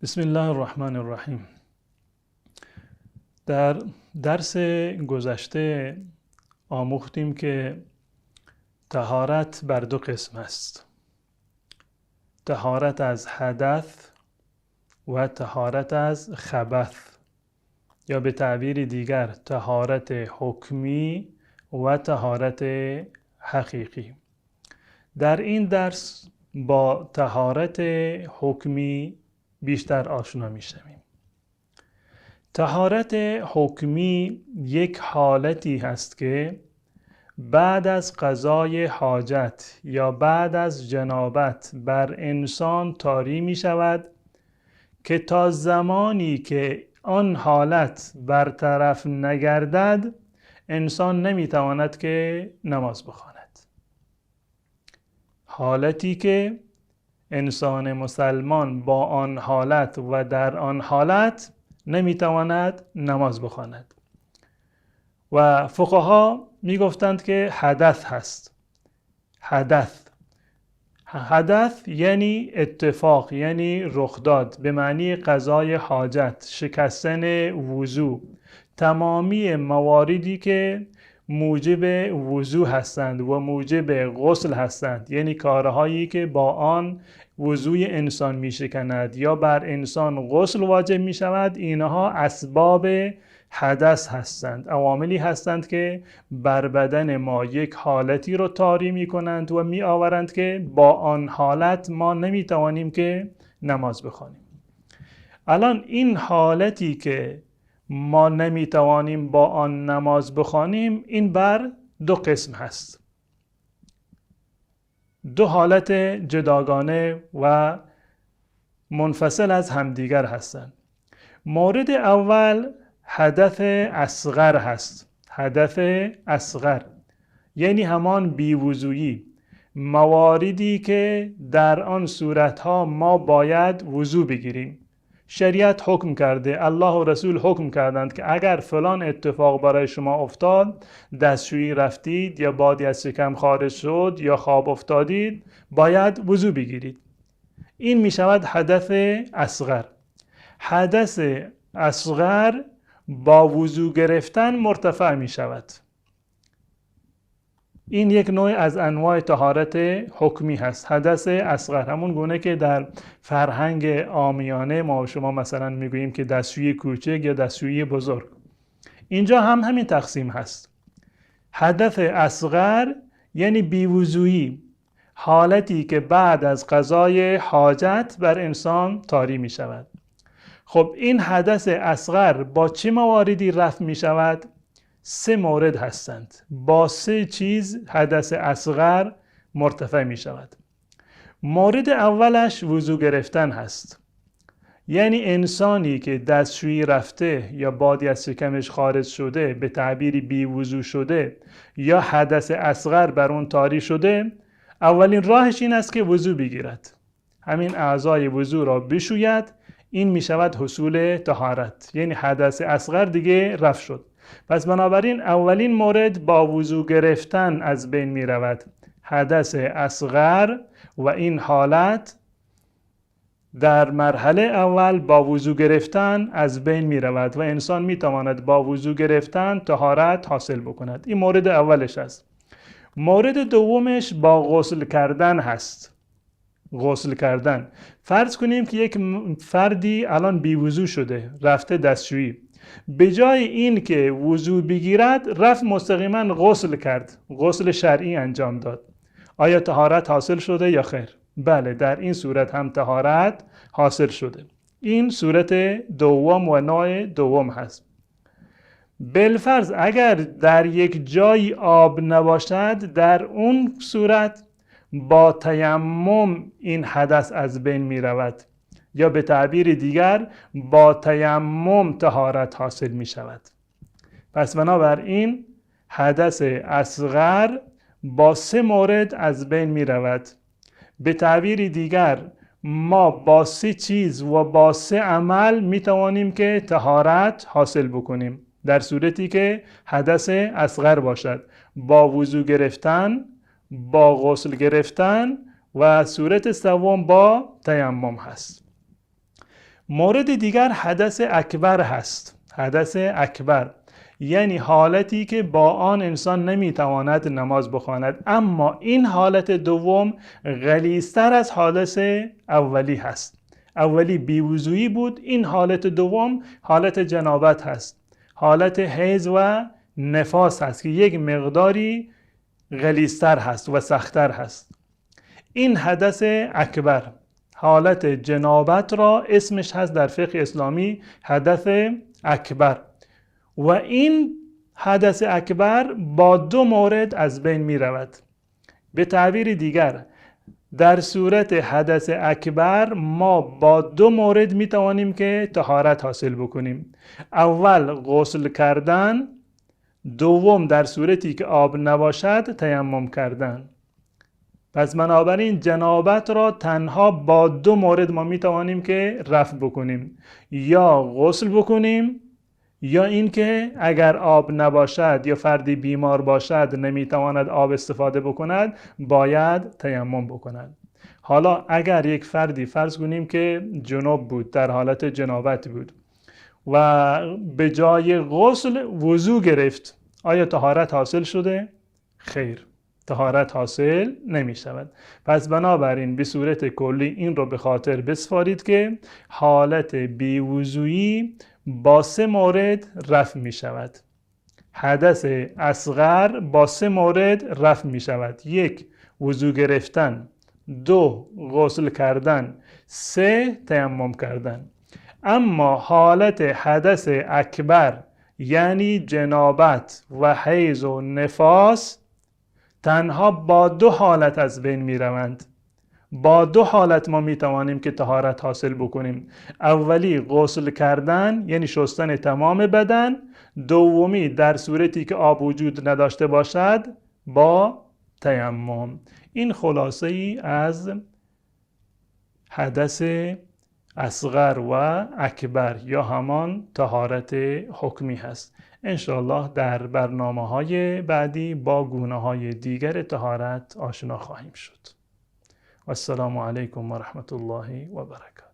بسم الله الرحمن الرحیم. در درس گذشته آموختیم که طهارت بر دو قسم است: طهارت از حدث و طهارت از خبث، یا به تعبیر دیگر طهارت حکمی و طهارت حقیقی. در این درس با طهارت حکمی بیشتر آشنا می‌شویم. طهارت حکمی یک حالتی هست که بعد از قضای حاجت یا بعد از جنابت بر انسان طاری می شود که تا زمانی که آن حالت برطرف نگردد انسان نمی تواند که نماز بخواند. حالتی که انسان مسلمان با آن حالت و در آن حالت نمیتواند نماز بخواند و فقها میگفتند که حدث هست. حدث یعنی اتفاق، یعنی رخ داد، به معنی قضای حاجت، شکستن وضو، تمامی مواردی که موجب وضو هستند و موجب غسل هستند، یعنی کارهایی که با آن وضوی انسان می شکند یا بر انسان غسل واجب می شود، اینها اسباب حدث هستند، عواملی هستند که بر بدن ما یک حالتی رو طاری می کنند و می آورند که با آن حالت ما نمی توانیم که نماز بخوانیم. الان این حالتی که ما نمی توانیم با آن نماز بخوانیم، این بر دو قسم هست، دو حالت جداگانه و منفصل از همدیگر هستند. مورد اول حدث اصغر هست. حدث اصغر یعنی همان بیوضویی، مواردی که در آن صورتها ما باید وضو بگیریم. شریعت حکم کرده، الله و رسول حکم کردند که اگر فلان اتفاق برای شما افتاد، دستشویی رفتید یا بادی از شکم خارج شد یا خواب افتادید، باید وضو بگیرید. این می شود حدث اصغر. حدث اصغر با وضو گرفتن مرتفع می شود. این یک نوع از انواع طهارت حکمی هست، حدث اصغر. همون گونه که در فرهنگ عامیانه ما و شما مثلا میگوییم که دستشویی کوچک یا دستشویی بزرگ، اینجا هم همین تقسیم هست. حدث اصغر یعنی بیوضویی، حالتی که بعد از قضای حاجت بر انسان طاری می شود. خب این حدث اصغر با چه مواردی رفع می شود؟ 3 مورد هستند. با 3 چیز حدث اصغر مرتفع می شود. مورد اولش وضو گرفتن هست. یعنی انسانی که دستشویی رفته یا بادی از شکمش خارج شده، به تعبیری بی وضو شده یا حدث اصغر بر اون طاری شده، اولین راهش این است که وضو بگیرد، همین اعضای وضو را بشوید. این می شود حصول طهارت، یعنی حدث اصغر دیگه رفع شد. پس بنابراین اولین مورد با وضو گرفتن از بین می رود، حدث اصغر، و این حالت در مرحله اول با وضو گرفتن از بین می رود و انسان می تواند با وضو گرفتن طهارت حاصل بکند. این مورد اولش است. مورد دومش با غسل کردن هست. غسل کردن، فرض کنیم که یک فردی الان بی وضو شده، رفته دستشویی، به جای این که وضو بگیرد رفت مستقیما غسل کرد، غسل شرعی انجام داد. آیا طهارت حاصل شده یا خیر؟ بله، در این صورت هم طهارت حاصل شده. این صورت دوم و نوع دوم هست. بالفرض اگر در یک جای آب نباشد، در اون صورت با تیمم این حدث از بین می رود، یا به تعبیر دیگر با تیمم طهارت حاصل می شود. پس بنابراین حدث اصغر با 3 مورد از بین می رود. به تعبیر دیگر ما با 3 چیز و با 3 عمل می توانیم که طهارت حاصل بکنیم، در صورتی که حدث اصغر باشد: با وضو گرفتن، با غسل گرفتن و صورت سوم با تیمم هست. مورد دیگر حدث اکبر هست. حدث اکبر یعنی حالتی که با آن انسان نمیتواند نماز بخواند، اما این حالت دوم غلیظتر از حالت اولی هست. اولی بیوضویی بود، این حالت دوم حالت جنابت هست، حالت حیض و نفاس هست که یک مقداری غلیظتر هست و سخت‌تر هست. این حدث اکبر، حالت جنابت را اسمش هست در فقه اسلامی حدث اکبر، و این حدث اکبر با دو مورد از بین می رود. به تعبیر دیگر، در صورت حدث اکبر ما با دو مورد می توانیم که طهارت حاصل بکنیم. اول غسل کردن، دوم در صورتی که آب نباشد تیمم کردن. پس بنابراین جنابت را تنها با دو مورد ما می توانیم که رفع بکنیم، یا غسل بکنیم، یا اینکه اگر آب نباشد یا فردی بیمار باشد نمیتواند آب استفاده بکند، باید تیمم بکند. حالا اگر یک فردی فرض کنیم که جنوب بود، در حالت جنابت بود و به جای غسل وضو گرفت، آیا طهارت حاصل شده؟ خیر، طهارت حاصل نمی شود. پس بنابراین به صورت کلی این رو به خاطر بسپارید که حالت بیوضویی با سه مورد رفع می شود. حدث اصغر با سه مورد رفع می شود: یک، وضو گرفتن، دو، غسل کردن، سه، تیمم کردن. اما حالت حدث اکبر یعنی جنابت و حیض و نفاس تنها با دو حالت از بین می روند. با دو حالت ما می توانیم که طهارت حاصل بکنیم: اولی غسل کردن یعنی شستن تمام بدن، دومی در صورتی که آب وجود نداشته باشد با تیمم. این خلاصه ای از حدث اصغر و اکبر یا همان طهارت حکمی هست. انشاءالله در برنامه‌های بعدی با گونه‌های دیگر طهارت آشنا خواهیم شد. و السلام علیکم و رحمت الله و برکاته.